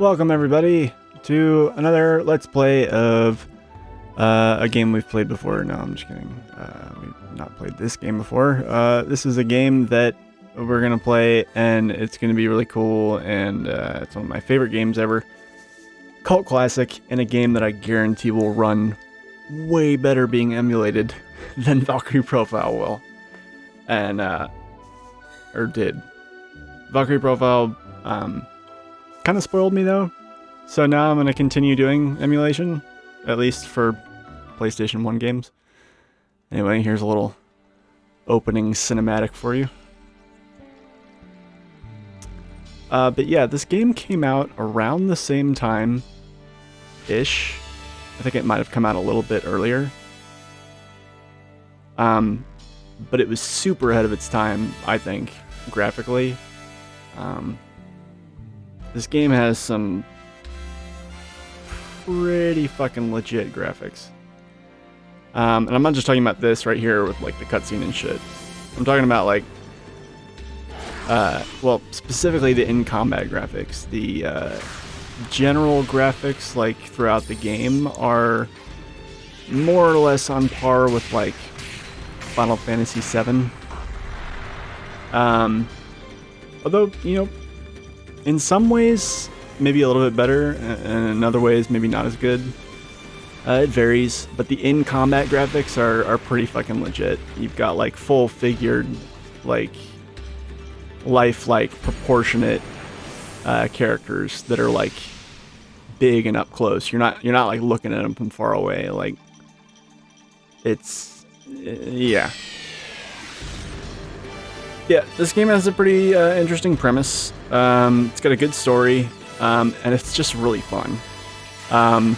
Welcome everybody to another Let's Play of a game we've played before. No, I'm just kidding. We've not played this game before. This is a game that we're going to play, and it's going to be really cool, and it's one of my favorite games ever. Cult classic, and a game that I guarantee will run way better being emulated than Valkyrie Profile will. And, or did. Valkyrie Profile, kind of spoiled me though, so now I'm going to continue doing emulation, at least for PlayStation 1 games. Anyway, here's a little opening cinematic for you. But yeah, this game came out around the same time-ish. I think it might have come out a little bit earlier. But it was super ahead of its time, I think, graphically. This game has some pretty fucking legit graphics. And I'm not just talking about this right here with like the cutscene and shit. I'm talking about like, well, specifically the in-combat graphics. The general graphics like throughout the game are more or less on par with like Final Fantasy VII. Although, you know, in some ways, maybe a little bit better, and in other ways, maybe not as good. It varies, but the in-combat graphics are pretty fucking legit. You've got like full-figured, like lifelike, proportionate characters that are like big and up close. You're not like looking at them from far away. Like it's yeah. Yeah, this game has a pretty interesting premise. It's got a good story, and it's just really fun. And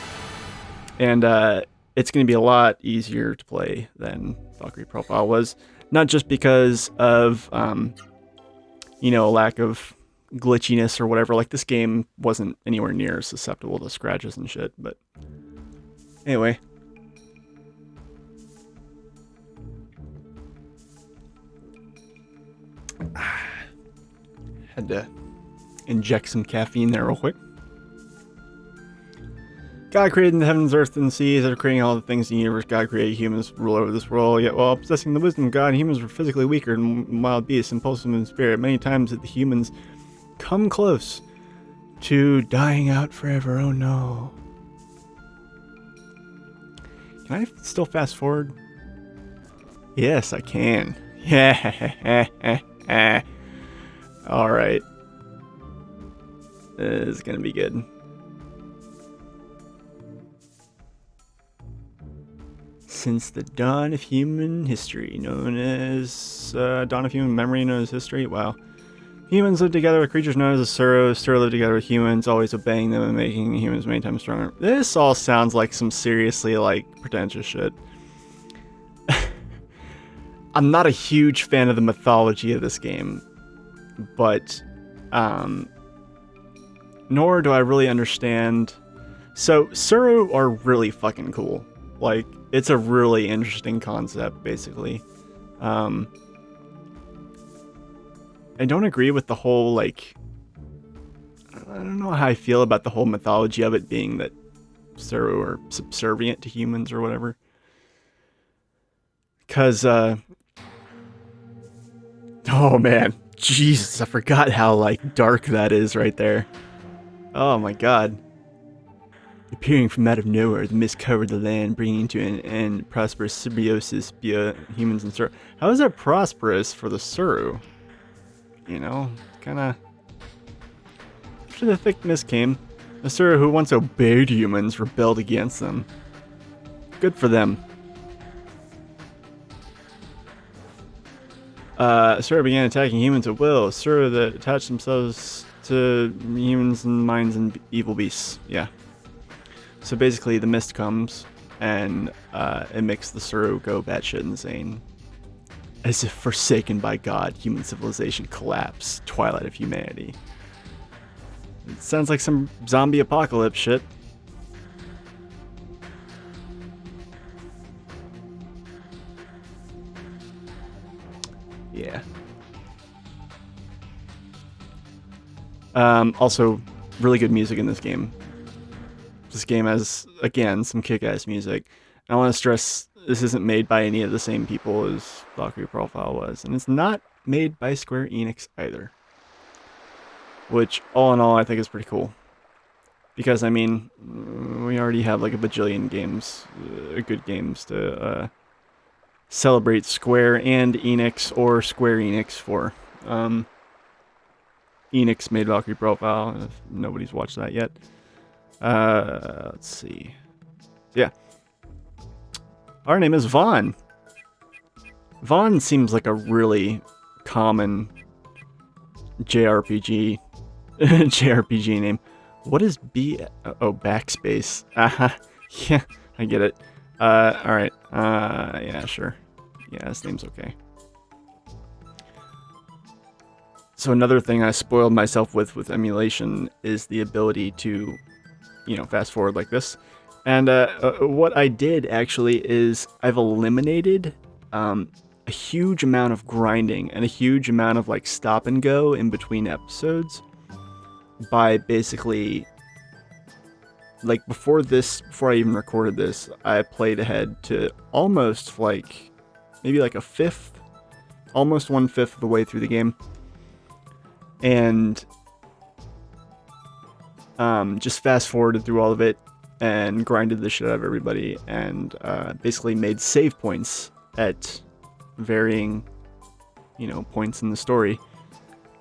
it's going to be a lot easier to play than Valkyrie Profile was. Not just because of, you know, a lack of glitchiness or whatever. Like, this game wasn't anywhere near as susceptible to scratches and shit, but anyway. Had to inject some caffeine there real quick. God created the heavens, earth, and the seas. After creating all the things in the universe, God created humans to rule over this world. Yet while possessing the wisdom of God, humans were physically weaker than wild beasts, impulsive in spirit. Many times did the humans come close to dying out forever. Oh no. Can I still fast forward? Yes, I can. Yeah. Alright. This is gonna be good. Since the dawn of human history, known as dawn of human memory, known as history. Wow. Humans lived together with creatures known as the Suro. Suro lived together with humans, always obeying them and making humans many times stronger. This all sounds like some seriously like pretentious shit. I'm not a huge fan of the mythology of this game, but nor do I really understand. So Suro are really fucking cool. Like, it's a really interesting concept, basically. I don't agree with the whole, like, I don't know how I feel about the whole mythology of it being that Suro are subservient to humans or whatever. Because, oh man, Jesus, I forgot how, like, dark that is right there. Oh my god. Appearing from out of nowhere, the mist covered the land, bringing to an end prosperous symbiosis via humans and Suro. How is that prosperous for the Suro? You know, kind of. After the thick mist came, the Suro who once obeyed humans rebelled against them. Good for them. Suro began attacking humans at will. Suro that attached themselves to humans and minds and evil beasts. Yeah. So basically, the mist comes, and it makes the Suro go batshit insane. As if forsaken by God, human civilization collapsed. Twilight of humanity. It sounds like some zombie apocalypse shit. Yeah. Also, really good music in this game. This game has, again, some kick-ass music. I want to stress this isn't made by any of the same people as Valkyrie Profile was, and it's not made by Square Enix either. Which, all in all, I think is pretty cool. Because, I mean, we already have like a bajillion games, good games to celebrate Square and Enix, or Square Enix for. Enix made Valkyrie Profile, if nobody's watched that yet. Let's see. Yeah. Our name is Vaughn. Vaughn seems like a really common JRPG name. What is B? Oh, backspace. Yeah, I get it. Alright. Yeah, sure. Yeah, this name's okay. So another thing I spoiled myself with emulation is the ability to, you know, fast forward like this. And what I did actually is I've eliminated a huge amount of grinding and a huge amount of like stop and go in between episodes by basically, like, before I even recorded this, I played ahead to almost like maybe like a fifth, almost 1/5 of the way through the game, and just fast forwarded through all of it and grinded the shit out of everybody, and basically made save points at varying, you know, points in the story.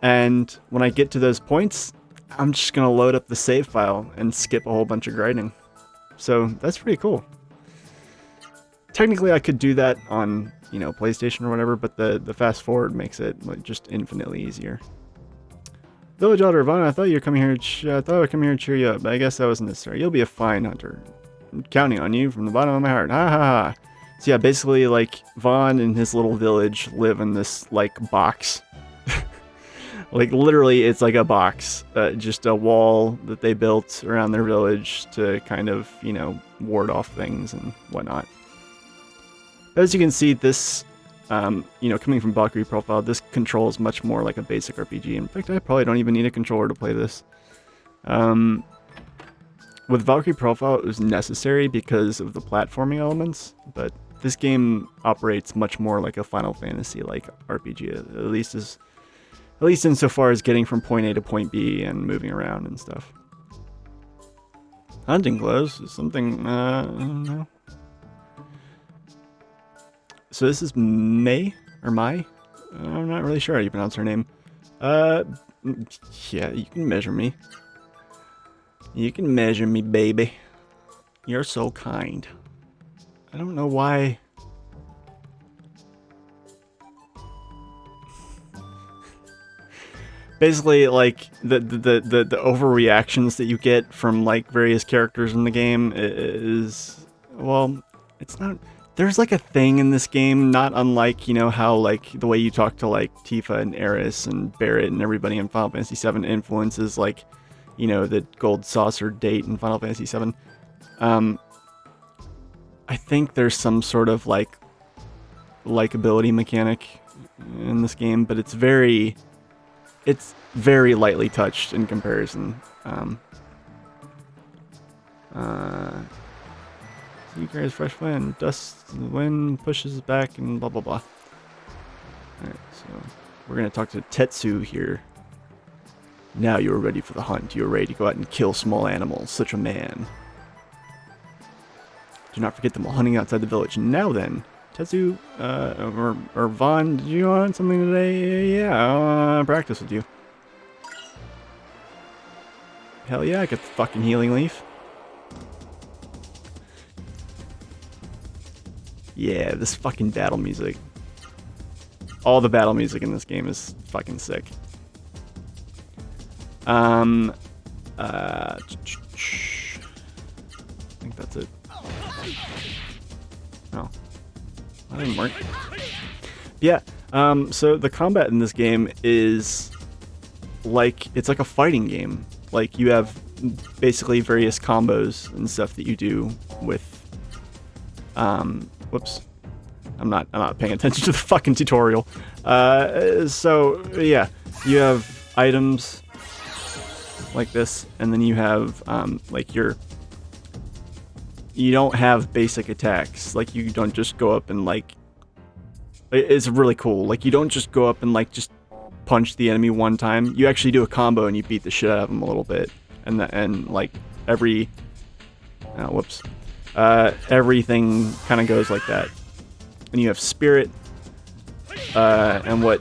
And when I get to those points, I'm just gonna load up the save file and skip a whole bunch of grinding. So that's pretty cool. Technically, I could do that on, you know, PlayStation or whatever, but the fast forward makes it like just infinitely easier. Village Elder Vaughn, I thought you were coming here. I thought I would come here and cheer you up, but I guess that wasn't necessary. You'll be a fine hunter. I'm counting on you from the bottom of my heart. Ha ha ha. So yeah, basically, like, Vaughn and his little village live in this like box. Like, literally, it's like a box, just a wall that they built around their village to kind of, you know, ward off things and whatnot. As you can see, this, you know, coming from Valkyrie Profile, this controls much more like a basic RPG. In fact, I probably don't even need a controller to play this. With Valkyrie Profile, it was necessary because of the platforming elements, but this game operates much more like a Final Fantasy-like RPG, at least insofar as getting from point A to point B and moving around and stuff. Hunting clothes is something, I don't know. So this is May, or Mai? I'm not really sure how you pronounce her name. Yeah, you can measure me. You can measure me, baby. You're so kind. I don't know why. Basically, like, the overreactions that you get from, like, various characters in the game is, well, it's not, there's, like, a thing in this game, not unlike, you know, how, like, the way you talk to, like, Tifa and Eris and Barret and everybody in Final Fantasy VII influences, like, you know, the gold saucer date in Final Fantasy VII. I think there's some sort of, like, likability mechanic in this game, but it's very lightly touched in comparison. Sea carries fresh wind, dust, the wind pushes back, and blah blah blah. Alright, so we're gonna talk to Tetsu here. Now you are ready for the hunt. You are ready to go out and kill small animals. Such a man. Do not forget them while hunting outside the village. Now then, Tetsu, or Vaughn, did you want something today? Yeah, I'll practice with you. Hell yeah, I got the fucking healing leaf. Yeah, this fucking battle music. All the battle music in this game is fucking sick. I think that's it. Oh. That didn't work. Yeah, so the combat in this game is like, it's like a fighting game. Like, you have basically various combos and stuff that you do with, whoops. I'm not paying attention to the fucking tutorial. So, yeah, you have items like this, and then you have like you don't have basic attacks. Like you don't just go up and like, it's really cool. Like you don't just go up and like just punch the enemy one time. You actually do a combo and you beat the shit out of them a little bit, and like every everything kind of goes like that. And you have spirit, and what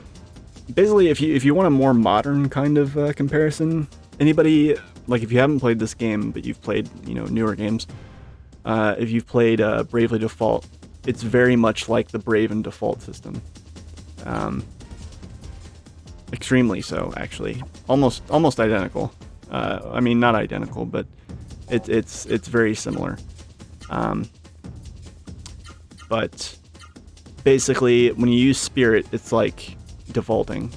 basically if you want a more modern kind of comparison, anybody like if you haven't played this game but you've played newer games, if you've played Bravely Default, it's very much like the Brave and Default system. Extremely so, actually. Almost identical. I mean, not identical, but it's very similar. But basically, when you use Spirit, it's like defaulting.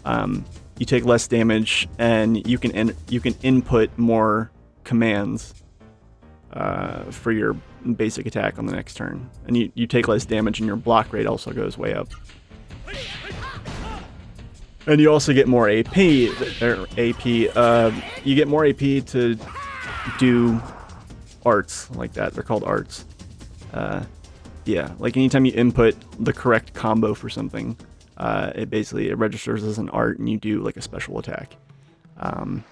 You take less damage, and you can input more commands for your basic attack on the next turn, and you take less damage, and your block rate also goes way up. And you also get more AP. You get more AP to do arts like that. They're called arts. Yeah, like anytime you input the correct combo for something, it registers as an art, and you do like a special attack. And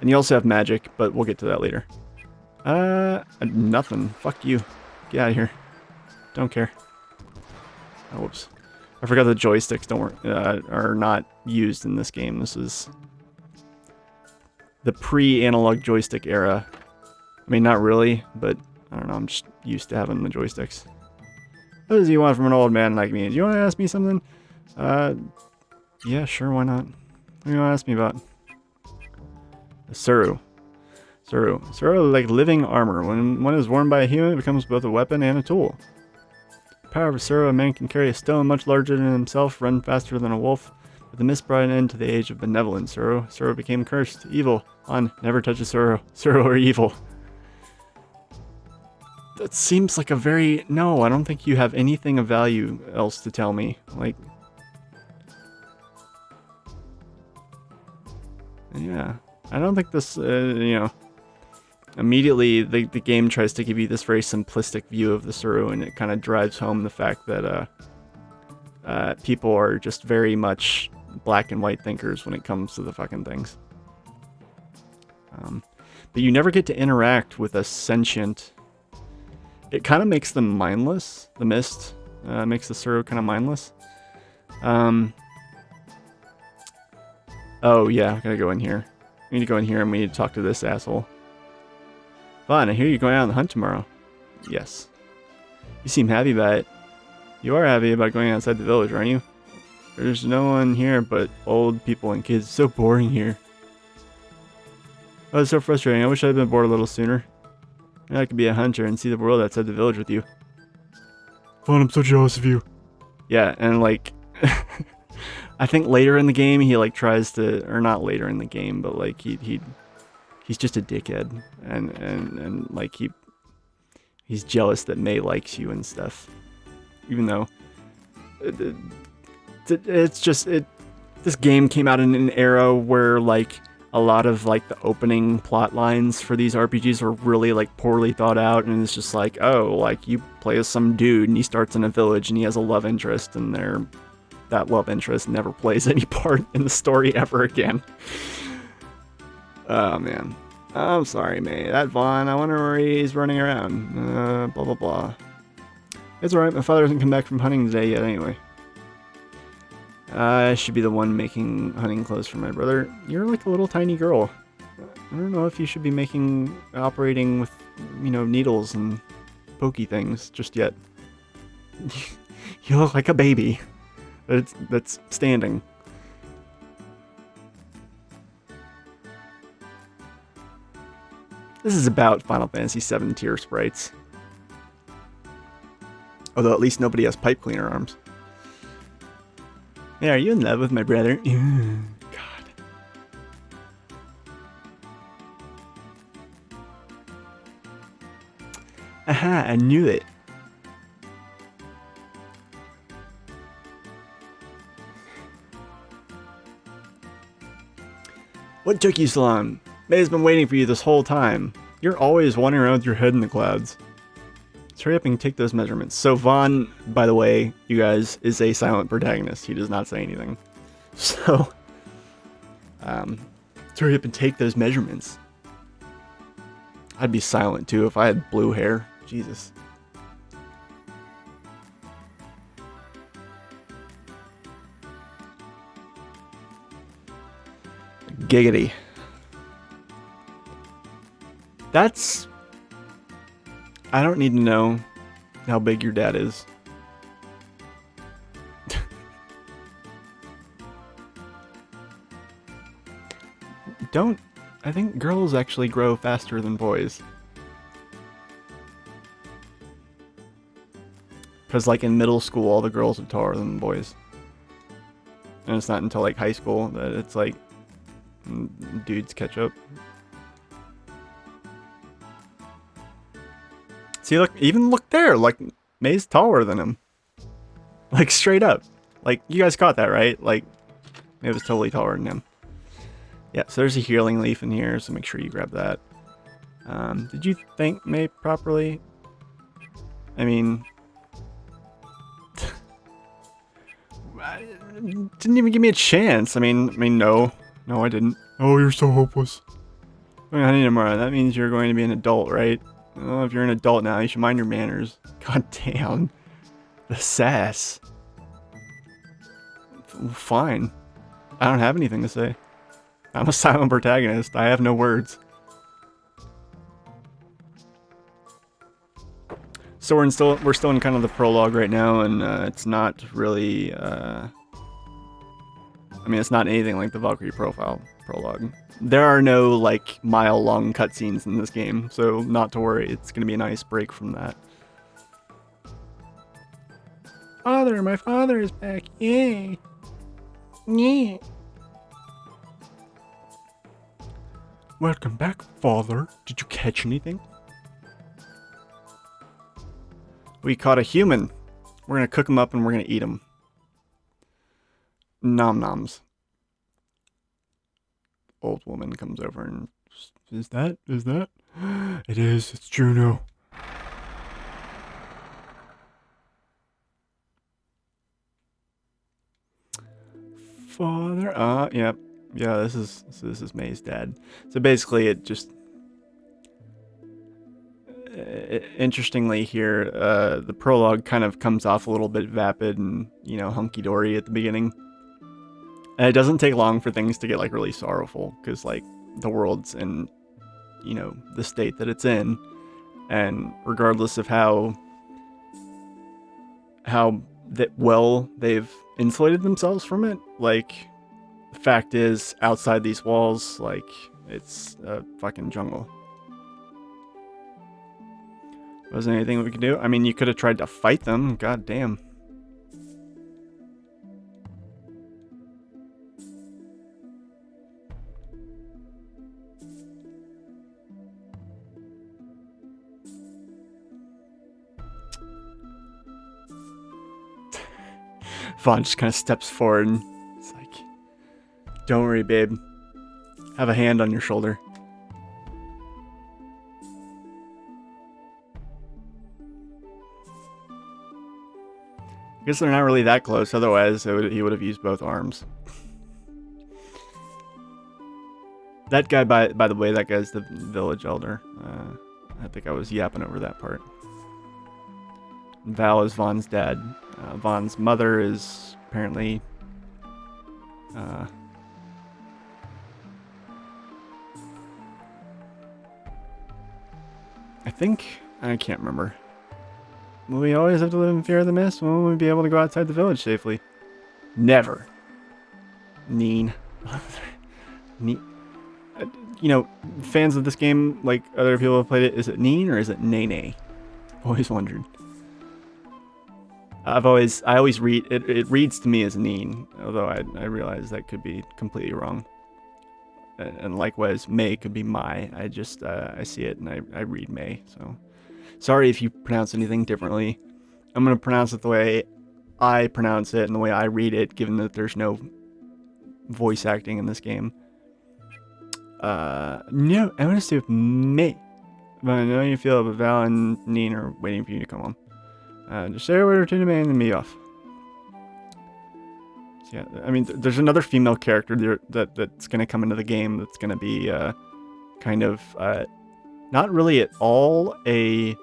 you also have magic, but we'll get to that later. Nothing. Fuck you. Get out of here. Don't care. Oh, whoops. I forgot the joysticks are not used in this game. This is the pre-analog joystick era. I mean, not really, but I don't know. I'm just used to having the joysticks. What does he want from an old man like me? Do you want to ask me something? Yeah, sure. Why not? What do you want to ask me about? Suru, like living armor. When one is worn by a human, it becomes both a weapon and a tool. Power of Suru, a man can carry a stone much larger than himself, run faster than a wolf. But the mist brought an end to the age of benevolence. Suru became cursed, evil. On, never touch a Suru or evil. That seems like a very... No, I don't think you have anything of value else to tell me. Like... Yeah. I don't think this, immediately the game tries to give you this very simplistic view of the Suru, and it kind of drives home the fact that people are just very much black and white thinkers when it comes to the fucking things. But you never get to interact with a sentient... It kind of makes them mindless. The mist makes the Suru kind of mindless. Oh yeah, I gotta go in here. We need to go in here and we need to talk to this asshole. Fun, I hear you're going out on the hunt tomorrow. Yes. You seem happy about it. You are happy about going outside the village, aren't you? There's no one here but old people and kids. It's so boring here. Oh, it's so frustrating. I wish I'd been bored a little sooner. Now I could be a hunter and see the world outside the village with you. Fun, I'm so jealous of you. Yeah, and like... I think later in the game he like tries to, or not later in the game, but like he's just a dickhead, and like he's jealous that May likes you and stuff, even though this game came out in an era where like a lot of like the opening plot lines for these RPGs were really like poorly thought out, and it's just like, oh, like you play as some dude and he starts in a village and he has a love interest, and that love interest never plays any part in the story ever again. Oh, man. I'm sorry, May. That Vaughn, I wonder where he's running around. Blah, blah, blah. It's alright, my father hasn't come back from hunting today yet anyway. I should be the one making hunting clothes for my brother. You're like a little tiny girl. I don't know if you should be operating with, needles and pokey things just yet. You look like a baby. That's standing. This is about Final Fantasy VII tier sprites. Although at least nobody has pipe cleaner arms. Yeah, are you in love with my brother? God. Aha, I knew it. What took you so long? May's been waiting for you this whole time. You're always wandering around with your head in the clouds. Let's hurry up and take those measurements. So Vaughn, by the way, you guys, is a silent protagonist. He does not say anything. So, let's hurry up and take those measurements. I'd be silent too if I had blue hair. Jesus. Giggity. That's... I don't need to know how big your dad is. I think girls actually grow faster than boys. Because like in middle school, all the girls are taller than the boys. And it's not until like high school that it's like dudes catch up. See, look, even look there, like May's taller than him. Like straight up. Like you guys caught that, right? Like May was totally taller than him. Yeah, so there's a healing leaf in here, so make sure you grab that. Did you thank May properly? I mean... didn't even give me a chance. I mean, no. No, I didn't. Oh, you're so hopeless. I honey tomorrow. That means you're going to be an adult, right? Well, if you're an adult now, you should mind your manners. God damn. The sass. Fine. I don't have anything to say. I'm a silent protagonist. I have no words. So we're still in kind of the prologue right now, and it's not really. I mean, it's not anything like the Valkyrie profile prologue. There are no like mile-long cutscenes in this game, so not to worry. It's gonna be a nice break from that. Father, my father is back! Yay! Yeah. Welcome back, father. Did you catch anything? We caught a human. We're gonna cook him up and we're gonna eat him. Nom noms. Old woman comes over and... Is that? It is. It's Juno. Father. Yep. Yeah, this is May's dad. So basically, it just... interestingly here, the prologue kind of comes off a little bit vapid and, you know, hunky-dory at the beginning. And it doesn't take long for things to get, like, really sorrowful, because, like, the world's in, you know, the state that it's in. And regardless of how well they've insulated themselves from it, like... The fact is, outside these walls, like, it's a fucking jungle. Was there anything we could do? I mean, you could have tried to fight them. God damn. Vaughn just kind of steps forward and it's like, don't worry, babe. Have a hand on your shoulder. I guess they're not really that close, otherwise he would have used both arms. That guy, by the way, that guy's the village elder. I think I was yapping over that part. Val is Vaughn's dad. Vaughn's mother is apparently... I can't remember. Will we always have to live in fear of the mist? Will we be able to go outside the village safely? Never. Neen. You know, fans of this game, like other people have played it, is it Neen or is it Nene? Always wondered. I always read, it reads to me as Neen, although I realize that could be completely wrong. And likewise, May could be Mai. I just, I see it and I read May, so. Sorry if you pronounce anything differently. I'm going to pronounce it the way I pronounce it and the way I read it, given that there's no voice acting in this game. No, I want to stay with May. But I know you feel about Val and Neen are waiting for you to come home. Just say a word or two to May and then be off. So yeah, I mean, there's another female character there that's going to come into the game that's going to be kind of not really at all a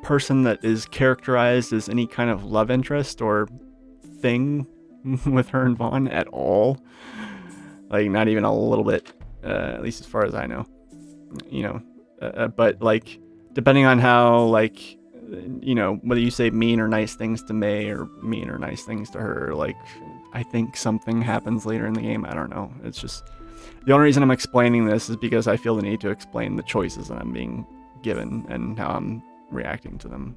person that is characterized as any kind of love interest or thing with her and Vaughn at all. Like, not even a little bit, at least as far as I know. You know, but like, depending on how, like, you know, whether you say mean or nice things to May or mean or nice things to her, like, I think something happens later in the game. I don't know. It's just, the only reason I'm explaining this is because I feel the need to explain the choices that I'm being given and how I'm reacting to them.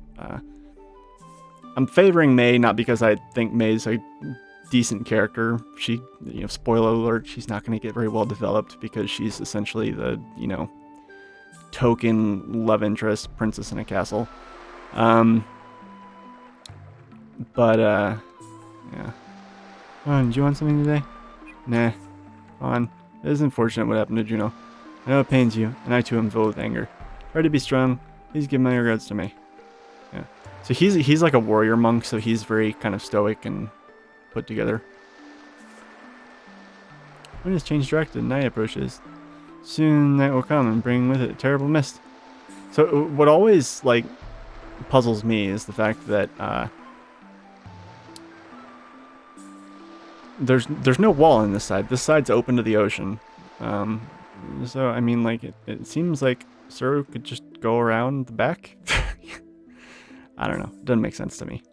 I'm favoring May, not because I think May's a decent character. She, you know, spoiler alert, she's not going to get very well developed because she's essentially the, you know, token love interest princess in a castle. Yeah. Do you want something today? Nah. On. It is unfortunate what happened to Juno. I know it pains you, and I too am filled with anger. Try to be strong. Please give my regards to me. Yeah. So he's like a warrior monk, so he's very kind of stoic and put together. Wind has changed direction. Night approaches. Soon night will come and bring with it a terrible mist. So what always like puzzles me is the fact that there's no wall on this side. This side's open to the ocean. So I mean, like it seems like Suru could just go around the back. I don't know. It doesn't make sense to me.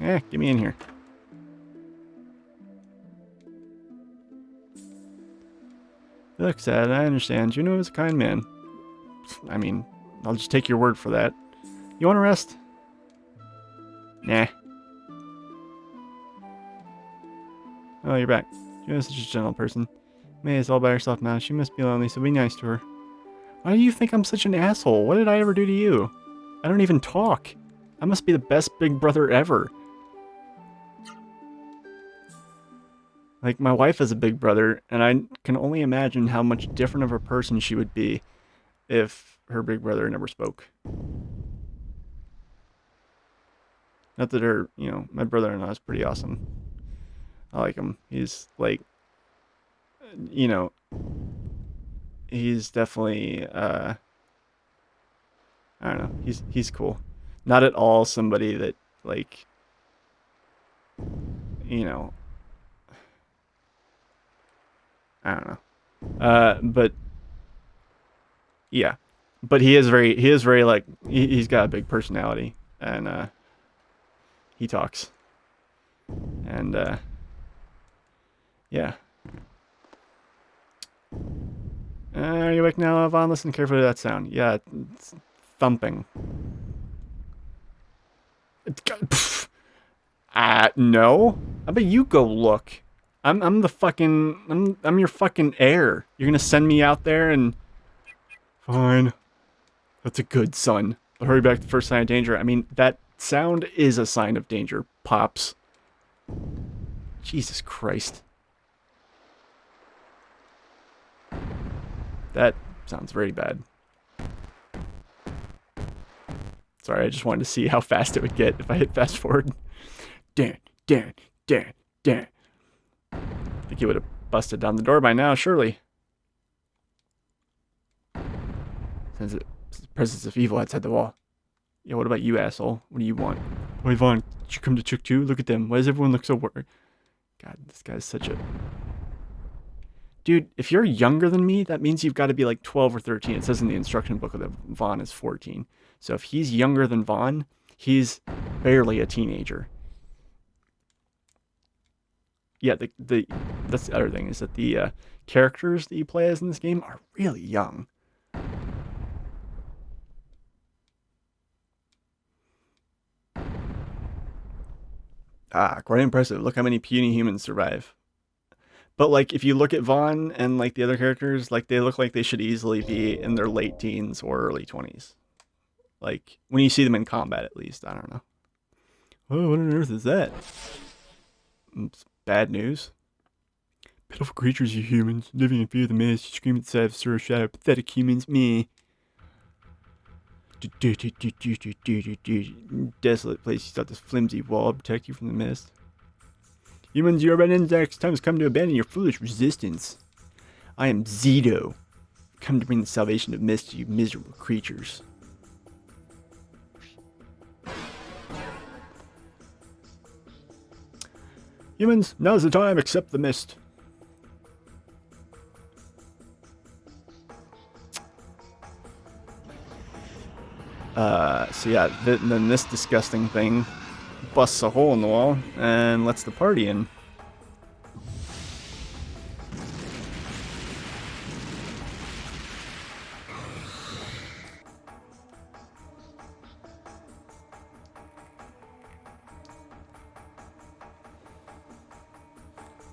Get me in here. You look sad. I understand. Juno is a kind man. I mean, I'll just take your word for that. You want to rest? Nah. Oh, you're back. Juno's such a gentle person. May is all by herself now. She must be lonely, so be nice to her. Why do you think I'm such an asshole? What did I ever do to you? I don't even talk. I must be the best big brother ever. Like, my wife is a big brother, and I can only imagine how much different of a person she would be if her big brother never spoke. Not that her, you know, my brother-in-law is pretty awesome. I like him. He's like, you know, he's definitely, I don't know, he's cool. Not at all somebody that, like, you know, I don't know. But yeah, but he is very like, he's got a big personality, and he talks, and yeah. Are you awake now, Vaughn? Listen carefully to that sound. Yeah, it's thumping. No. How about you go look? I'm the fucking I'm your fucking heir. You're gonna send me out there and fine. That's a good son. But hurry back to the first sign of danger. I mean, that sound is a sign of danger, Pops. Jesus Christ. That sounds very bad. Sorry, I just wanted to see how fast it would get if I hit fast forward. Dan. I think he would have busted down the door by now, surely. Sense the presence of evil outside the wall. Yeah, what about you, asshole? What do you want? Wait, Vaughn, did you come to check too? Look at them. Why does everyone look so worried? God, this guy's such a... Dude, if you're younger than me, that means you've got to be like 12 or 13. It says in the instruction book that Vaughn is 14. So if he's younger than Vaughn, he's barely a teenager. Yeah, that's the other thing, is that the characters that you play as in this game are really young. Quite impressive. Look how many puny humans survive. But, like, if you look at Vaughn and, like, the other characters, like, they look like they should easily be in their late teens or early 20s. Like, when you see them in combat, at least. I don't know. Oh, what on earth is that? Oops. bad news. Pitiful creatures, you humans, living in fear of the mist. You scream at the sight of Sir Shadow. Pathetic humans, me. Desolate place. You thought this flimsy wall would protect you from the mist. Humans, you are red insects. Time has come to abandon your foolish resistance. I am Zito. Come to bring the salvation of mist to you miserable creatures. Humans, now's the time. Accept the mist. So yeah, then this disgusting thing busts a hole in the wall and lets the party in.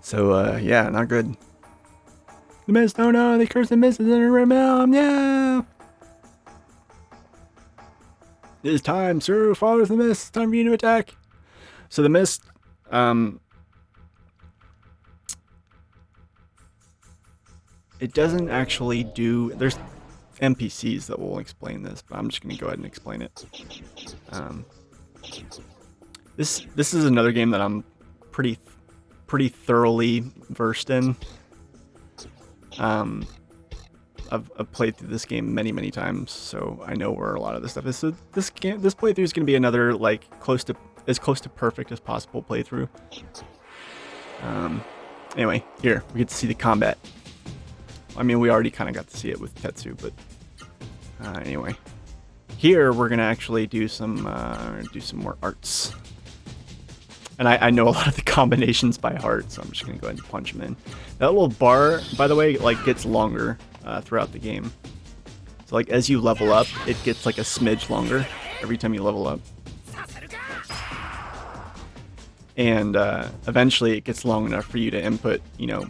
So, yeah, not good. The mist, oh no, they cursed the mist in the realm, yeah! It is time, sir, follow the mist, time for you to attack. So the mist, it doesn't actually do, there's NPCs that will explain this, but I'm just going to go ahead and explain it. This is another game that I'm pretty thoroughly versed in. I've played through this game many times, so I know where a lot of this stuff is. So this playthrough is going to be another like as close to perfect as possible playthrough. Anyway, here we get to see the combat. I mean, we already kind of got to see it with Tetsu, but anyway, here we're gonna actually do some more arts. And I know a lot of the combinations by heart, so I'm just gonna go ahead and punch them in. That little bar, by the way, like gets longer throughout the game. So like as you level up, it gets like a smidge longer every time you level up. And eventually it gets long enough for you to input, you know,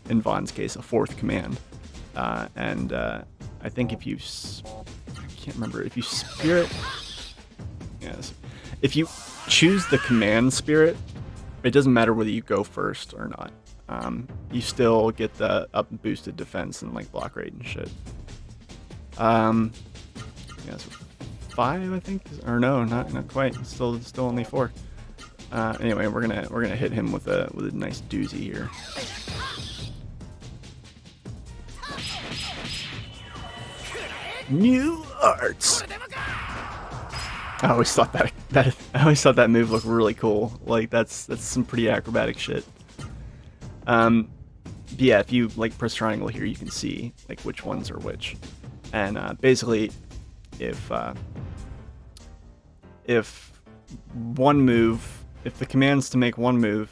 in Vaughn's case, a fourth command. I think if you, I can't remember, if you spirit, yes, if you choose the command spirit, it doesn't matter whether you go first or not. You still get the up boosted defense and like block rate and shit. Yeah, so 5, I think, or no, not quite. It's still only 4. Anyway, we're gonna hit him with a nice doozy here. New arts. I always thought that move looked really cool. Like that's some pretty acrobatic shit. Yeah, if you like press triangle here, you can see like which ones are which. And basically, if one move, if the command's to make one move,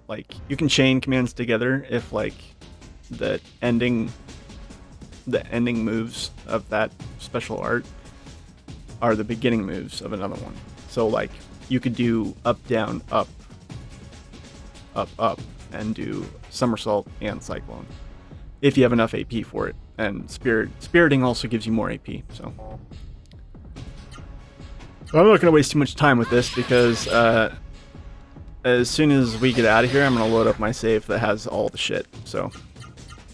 like you can chain commands together if like the ending moves of that special art are the beginning moves of another one. So like you could do up down up and do somersault and cyclone if you have enough AP for it. And spiriting also gives you more AP. So I'm not gonna waste too much time with this because as soon as we get out of here, I'm gonna load up my save that has all the shit. So.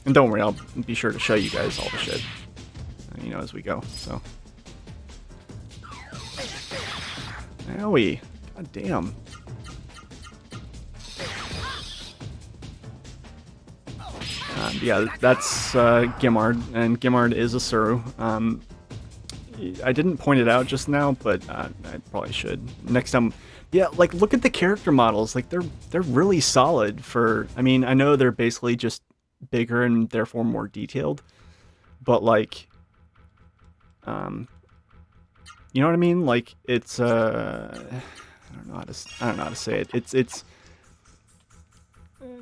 And don't worry, I'll be sure to show you guys all the shit, you know, as we go, so. Owie. God damn. Yeah, that's Gimard, and Gimard is a Suru. I didn't point it out just now, but I probably should. Next time, yeah, like, look at the character models. Like, they're really solid for, I mean, I know they're basically just bigger and therefore more detailed, but like you know what I mean, like it's I don't know how to say it. It's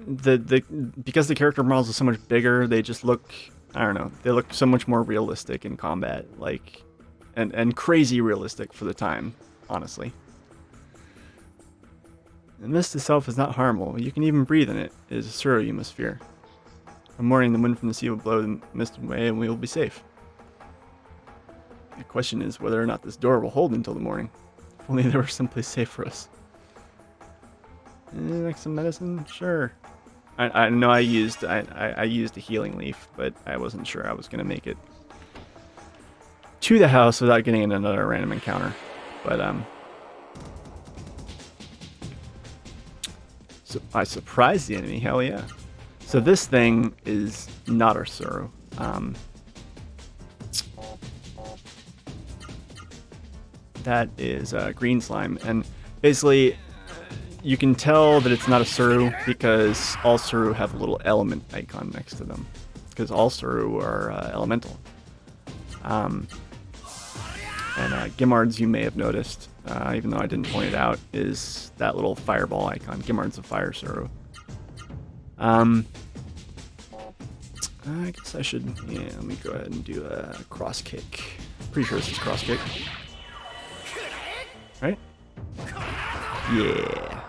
the because the character models are so much bigger, they just look, I don't know, they look so much more realistic in combat, like and crazy realistic for the time, honestly. The mist itself is not harmful. You can even breathe in it. It is a Suru you must fear. In the morning, the wind from the sea will blow the mist away and we will be safe. The question is whether or not this door will hold until the morning. If only there were someplace safe for us. Like some medicine? Sure. I know I used a healing leaf, but I wasn't sure I was going to make it to the house without getting in another random encounter. But, so I surprised the enemy, hell yeah. So this thing is not our Suru. That is green slime, and basically you can tell that it's not a Suru because all Suru have a little element icon next to them, because all Suru are elemental. And Gimards, you may have noticed, even though I didn't point it out, is that little fireball icon. Gimards of Fire Suru. I guess I should, yeah, let me go ahead and do a cross kick. Pretty sure this is cross kick. Right? Yeah.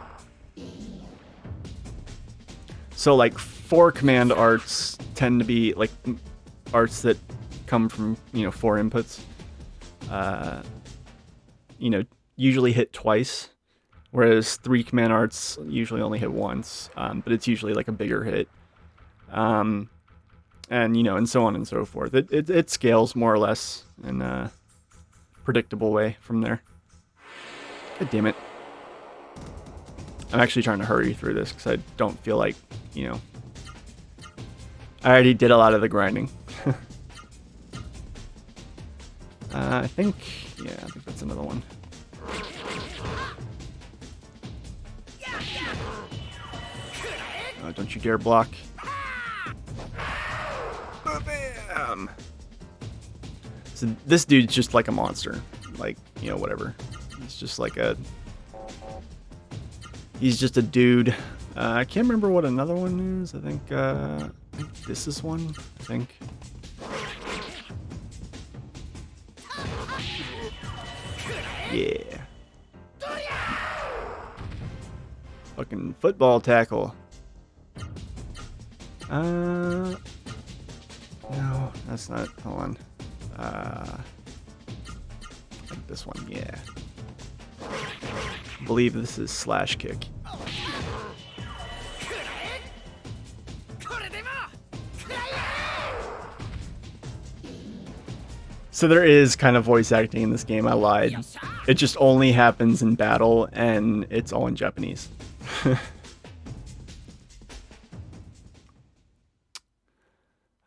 So like 4 command arts tend to be like arts that come from, 4 inputs. Usually hit twice, whereas 3 command arts usually only hit once, but it's usually like a bigger hit. And so on and so forth. It scales more or less in a predictable way from there. God damn it. I'm actually trying to hurry through this because I don't feel like, I already did a lot of the grinding. I think that's another one. Don't you dare block. Bam! So this dude's just like a monster. Like, whatever. He's just like he's just a dude. I can't remember what another one is. I think this is one. I think. Yeah. Fucking football tackle. No, that's not. Hold on. Like this one, yeah. I believe this is slash kick. So there is kind of voice acting in this game. I lied. It just only happens in battle, and it's all in Japanese.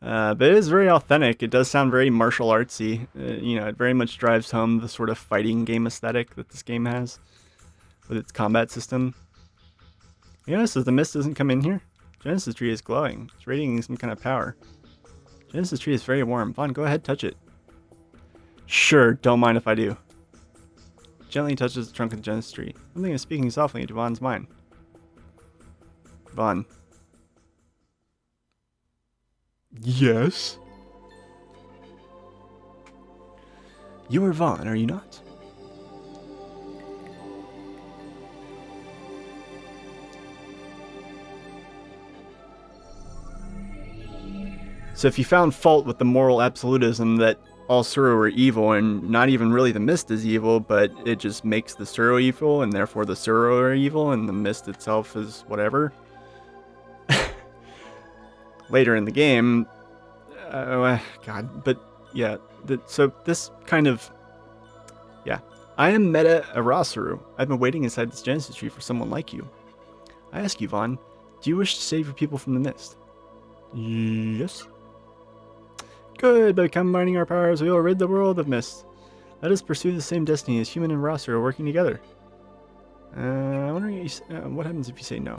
But it is very authentic. It does sound very martial artsy. It very much drives home the sort of fighting game aesthetic that this game has with its combat system. You notice that the mist doesn't come in here? Genesis tree is glowing. It's radiating some kind of power. Genesis tree is very warm. Vaughn, go ahead, touch it. Sure, don't mind if I do. Gently touches the trunk of the Genesis tree. Something is speaking softly into Vaughn's mind. Vaughn. Yes? You are Vaughn, are you not? So if you found fault with the moral absolutism that all Suru are evil, and not even really the mist is evil, but it just makes the Suru evil, and therefore the Suru are evil, and the mist itself is whatever. Later in the game, God, but yeah, so this kind of, yeah. I am Meta Arasuru. I've been waiting inside this Genesis tree for someone like you. I ask you, Vaughn, do you wish to save your people from the mist? Yes. Good, by combining our powers, we will rid the world of mist. Let us pursue the same destiny as human and Rasu are working together. I'm wondering what happens if you say no.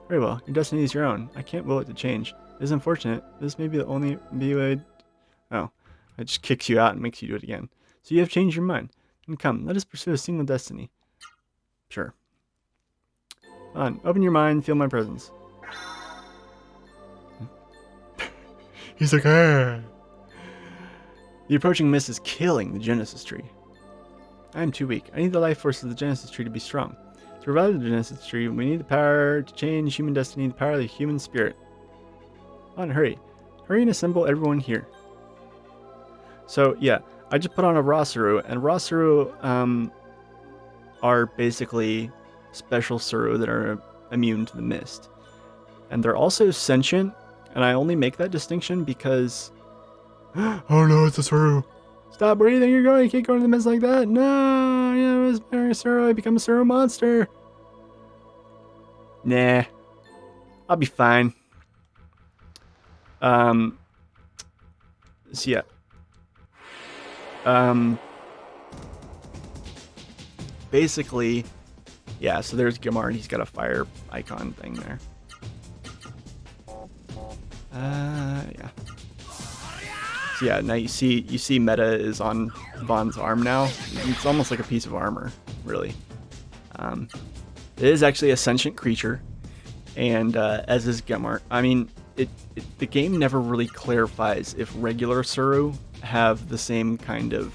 Very well, your destiny is your own. I can't will it to change. It is unfortunate. This may be the only way. Oh, it just kicks you out and makes you do it again. So you have changed your mind. And come, let us pursue a single destiny. Sure. On, open your mind, feel my presence. He's like, ah. The approaching mist is killing the Genesis tree. I am too weak. I need the life force of the Genesis tree to be strong. To revive the Genesis tree, we need the power to change human destiny, the power of the human spirit. On, hurry. Hurry and assemble everyone here. So, yeah, I just put on a Rasuru, and Rasuru, are basically special Suru that are immune to the mist. And they're also sentient, and I only make that distinction because... oh no, it's a Suru. Stop breathing, you can't go into the mist like that. No, yeah, it's very Suru, I become a Suru monster. Nah, I'll be fine. So yeah. Basically, yeah, so there's Gimard, he's got a fire icon thing there. Yeah. So yeah, now you see Meta is on Vaughn's arm now. It's almost like a piece of armor, really. It is actually a sentient creature, and as is Gimard. I mean, the game never really clarifies if regular Suru have the same kind of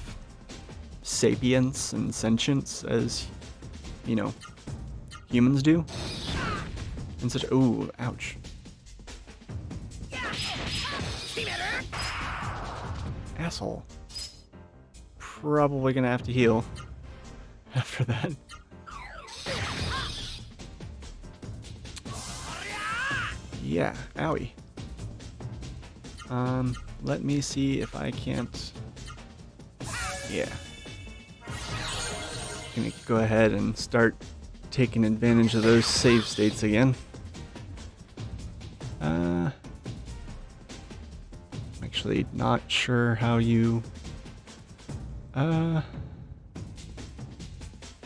sapience and sentience as, you know, humans do. And such. Ooh, ouch. Asshole. Probably gonna have to heal after that. Yeah, owie. Let me see if I can't... yeah. Gonna go ahead and start taking advantage of those save states again. Actually not sure how you...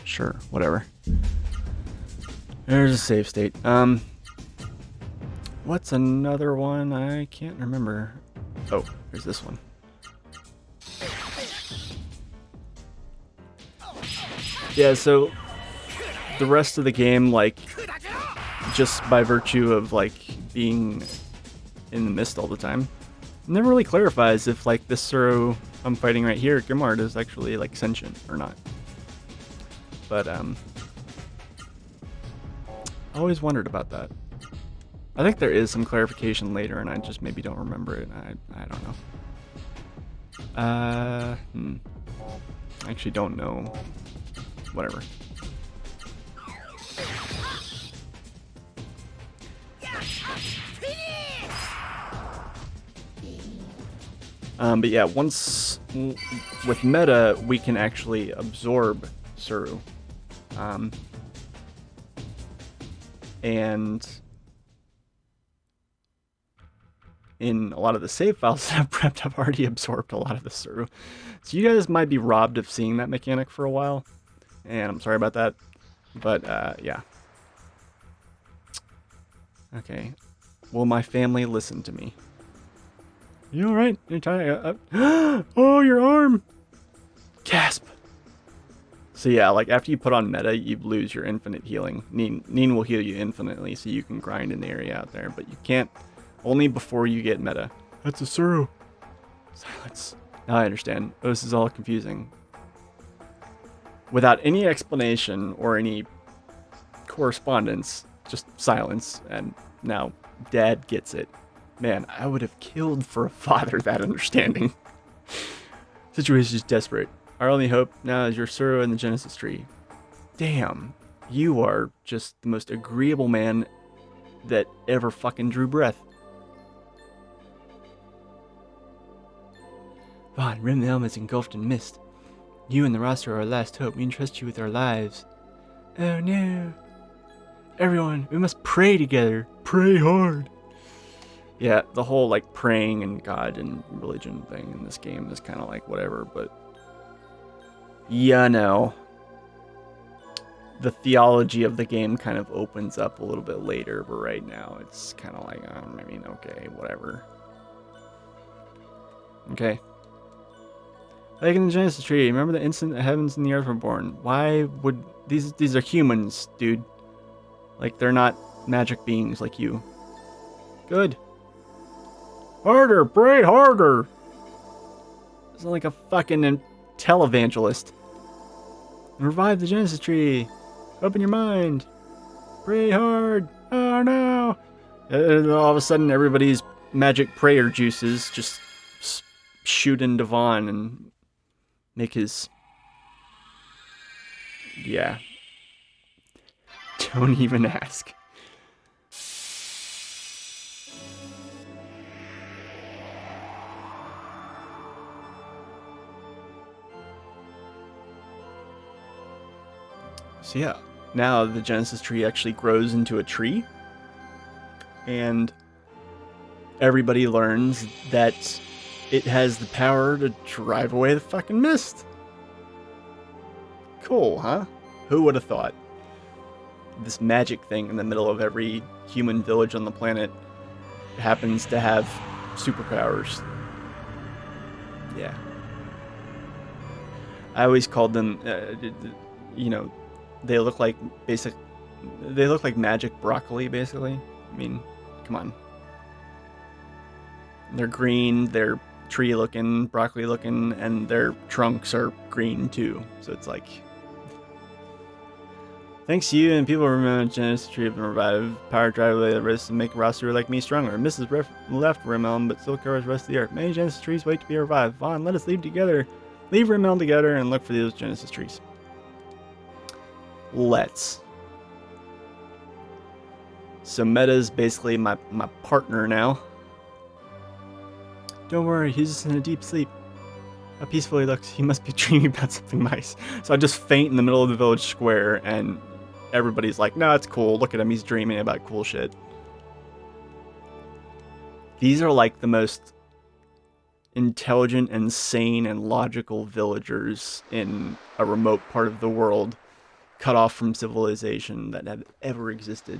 sure, whatever. There's a save state. What's another one? I can't remember. Oh, there's this one. Yeah, so the rest of the game, like, just by virtue of, like, being in the mist all the time, never really clarifies if, like, this Suru I'm fighting right here, Gimard, is actually, like, sentient or not. But, I always wondered about that. I think there is some clarification later, and I just maybe don't remember it. I don't know. I actually don't know. Whatever. But yeah, once with Meta, we can actually absorb Suru. And in a lot of the save files that I've prepped, I've already absorbed a lot of the Suru. So you guys might be robbed of seeing that mechanic for a while. And I'm sorry about that. But, yeah. Okay. Will my family listen to me? You alright? You're tired? Oh, your arm! Gasp! So yeah, like, after you put on Meta, you lose your infinite healing. Neen will heal you infinitely, so you can grind in the area out there. But you can't... only before you get Meta. That's a Suru. Silence. Now I understand. Oh, this is all confusing. Without any explanation or any correspondence, just silence, and now Dad gets it. Man, I would have killed for a father that understanding. Situation is desperate. Our only hope now is your Suru and the Genesis tree. Damn, you are just the most agreeable man that ever fucking drew breath. Vaughn, Rim Elm is engulfed in mist. You and the roster are our last hope. We entrust you with our lives. Oh no. Everyone, we must pray together. Pray hard. Yeah, the whole, like, praying and God and religion thing in this game is kind of like whatever, but... yeah, no. The theology of the game kind of opens up a little bit later, but right now it's kind of like, I mean, okay, whatever. Okay. Like in the Genesis tree, remember the instant the heavens and the earth were born? Why would... these are humans, dude. Like, they're not magic beings like you. Good. Harder, pray harder! It's like a fucking televangelist. Revive the Genesis tree. Open your mind. Pray hard. Oh no. All of a sudden, everybody's magic prayer juices just shoot into Vaughn and make his... yeah, Don't even ask. So yeah, now the Genesis tree actually grows into a tree, and everybody learns that it has the power to drive away the fucking mist. Cool, huh? Who would have thought? This magic thing in the middle of every human village on the planet happens to have superpowers. Yeah. I always called them, they look like magic broccoli, basically. I mean, come on. They're green, they're tree looking, broccoli looking, and their trunks are green too. So it's like, thanks to you and people remember Genesis tree have been revived. Power drive away the risks and make a roster like me stronger. Mrs. left Rimmel, but still covers the rest of the earth. Many Genesis trees wait to be revived. Vaughn, let us leave Rimmel together and look for those Genesis trees. Let's. So Meta's basically my partner now. Don't worry, he's just in a deep sleep. How peaceful he looks. He must be dreaming about something nice. So I just faint in the middle of the village square, and everybody's like, no, it's cool. Look at him. He's dreaming about cool shit. These are like the most intelligent and sane and logical villagers in a remote part of the world, cut off from civilization, that have ever existed.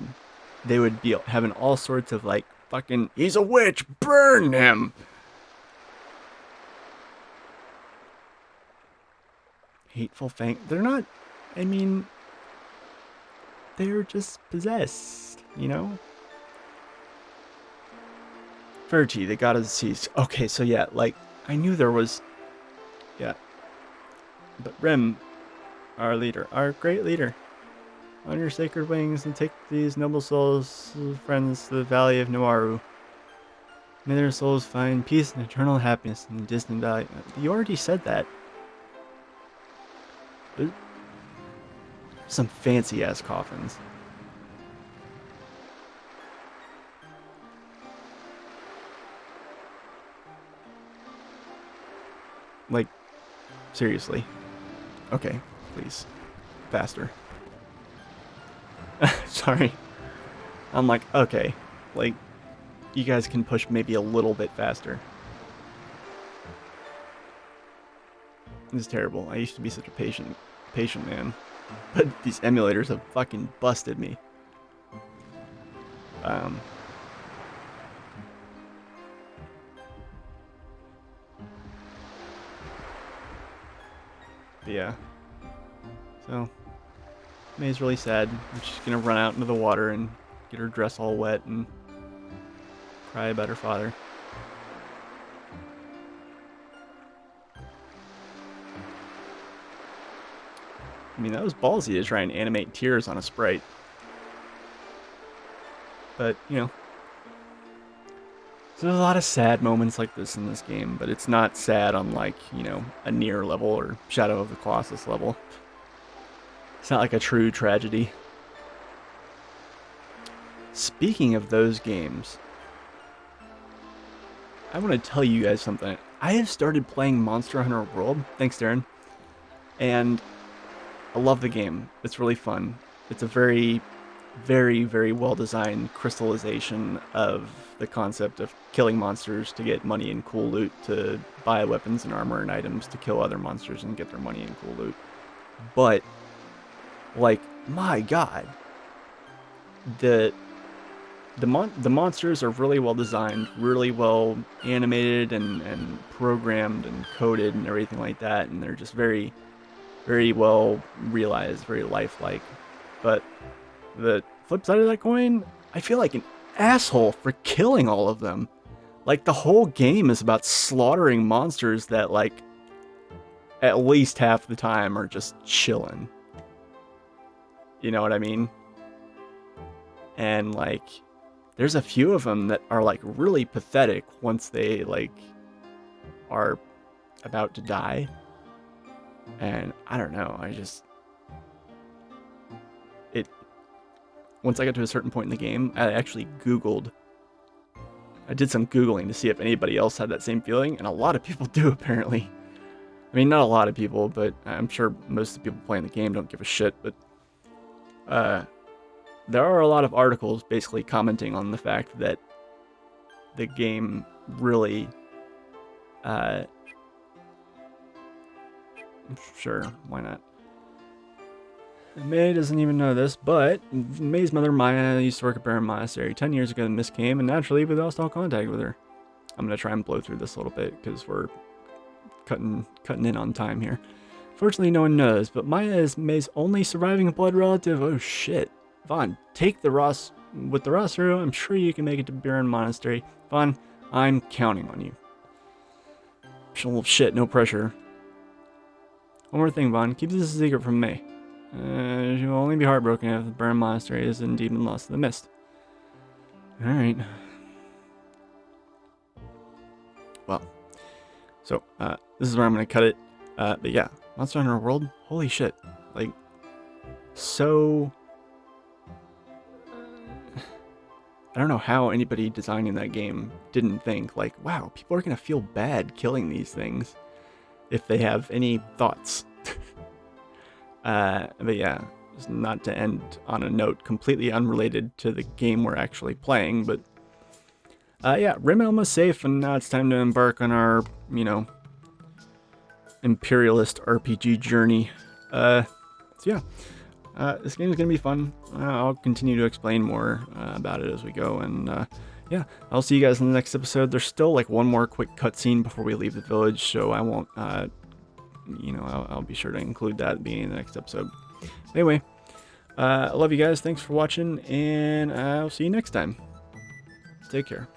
They would be having all sorts of like, fucking, he's a witch, burn him! Hateful Fang. They're not, I mean, they're just possessed, you know? Puberty, the god of the seas. Okay, so yeah, like, I knew there was, yeah. But Rim, our leader, our great leader, on your sacred wings and take these noble souls, friends, to the valley of Nawaru. May their souls find peace and eternal happiness in the distant valley. You already said that. Some fancy ass coffins. Like, seriously. Okay, please. Faster. Sorry. I'm like, okay. Like, you guys can push maybe a little bit faster. This is terrible. I used to be such a patient man. But these emulators have fucking busted me. But yeah. So, May's really sad. She's gonna run out into the water and get her dress all wet and cry about her father. I mean, that was ballsy to try and animate tears on a sprite. But, you know. So there's a lot of sad moments like this in this game, but it's not sad on, like, you know, a Nier level or Shadow of the Colossus level. It's not like a true tragedy. Speaking of those games, I want to tell you guys something. I have started playing Monster Hunter World, thanks Darren, and I love the game. It's really fun. It's a very, very, very well-designed crystallization of the concept of killing monsters to get money and cool loot, to buy weapons and armor and items to kill other monsters and get their money and cool loot. But, like, my god, the monsters are really well designed, really well animated and programmed and coded and everything like that, and they're just very, very well realized, very lifelike. But the flip side of that coin, I feel like an asshole for killing all of them. Like, the whole game is about slaughtering monsters that, like, at least half the time are just chilling. You know what I mean? And, like, there's a few of them that are, like, really pathetic once they, like, are about to die. And I don't know, once I got to a certain point in the game, I actually Googled. I did some Googling to see if anybody else had that same feeling, and a lot of people do, apparently. I mean, not a lot of people, but I'm sure most of the people playing the game don't give a shit, but there are a lot of articles basically commenting on the fact that the game really, sure, why not? May doesn't even know this, but May's mother, Maya, used to work at Baron Monastery. 10 years ago, the mist came, and naturally, we lost all contact with her. I'm going to try and blow through this a little bit, because we're cutting in on time here. Fortunately, no one knows, but Maya is May's only surviving blood relative. Oh, shit. Vaughn, take the Ross with the Rossero. I'm sure you can make it to Baron Monastery. Vaughn, I'm counting on you. Shit, no pressure. One more thing, Vaughn. Keep this a secret from May. She will only be heartbroken if the Baron Monastery is indeed been lost to the mist. Alright. Well. So, this is where I'm going to cut it. But yeah, Monster Hunter World, holy shit. Like, so... I don't know how anybody designing that game didn't think, like, wow, people are going to feel bad killing these things if they have any thoughts. But yeah, just not to end on a note completely unrelated to the game we're actually playing, but yeah, Rim almost safe, and now it's time to embark on our, you know, imperialist RPG journey. So yeah, this game is gonna be fun. I'll continue to explain more about it as we go, and yeah, I'll see you guys in the next episode. There's still like one more quick cutscene before we leave the village, so I won't, you know, I'll be sure to include that at the beginning of the next episode. Anyway, I love you guys. Thanks for watching, and I'll see you next time. Take care.